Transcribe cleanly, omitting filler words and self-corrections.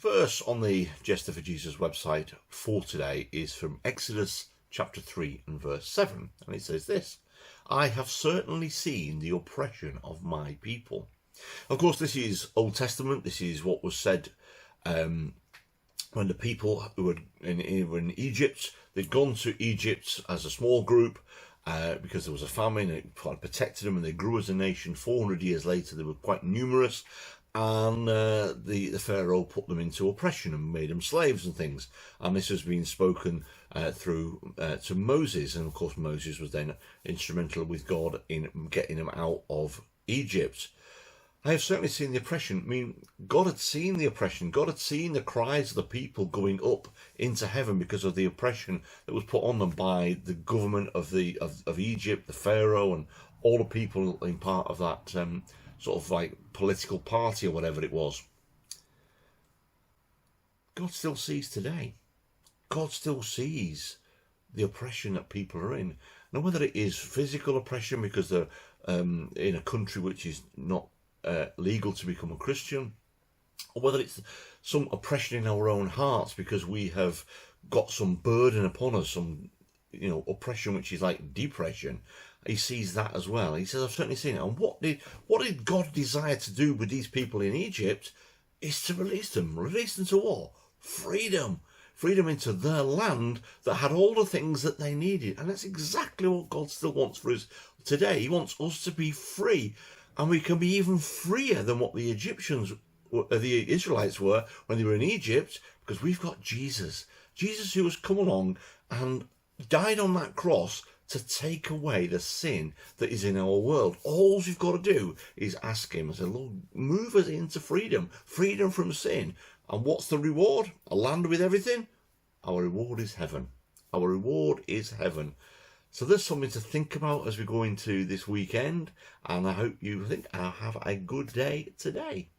verse on the Jester for Jesus website for today is from Exodus chapter 3 and verse 7, and it says this: I have certainly seen the oppression of my people. Of course, this is Old Testament. This is what was said when the people who were in Egypt, they'd gone to Egypt as a small group because there was a famine, and it protected them, and they grew as a nation. 400 years later, they were quite numerous, and the Pharaoh put them into oppression and made them slaves and things. And this has been spoken through to Moses, and of course Moses was then instrumental with God in getting them out of Egypt. I have certainly seen the oppression. I mean, God had seen the oppression. God had seen the cries of the people going up into heaven because of the oppression that was put on them by the government of Egypt, the Pharaoh, and all the people in part of that sort of like political party or whatever it was. God still sees today. God still sees the oppression that people are in. Now, whether it is physical oppression because they're in a country which is not legal to become a Christian, or whether it's some oppression in our own hearts because we have got some burden upon us, some oppression which is like depression. He sees that as well. He says, I've certainly seen it. And what did God desire to do with these people in Egypt is to release them. Release them to what? Freedom. Freedom into their land that had all the things that they needed. And that's exactly what God still wants for us today. He wants us to be free. And we can be even freer than what the Israelites were when they were in Egypt, because we've got Jesus. Jesus, who has come along and died on that cross to take away the sin that is in our world. All we've got to do is ask him and say, Lord, move us into freedom, freedom from sin. And what's the reward? A land with everything? Our reward is heaven. Our reward is heaven. So there's something to think about as we go into this weekend, and I hope you think I'll have a good day today.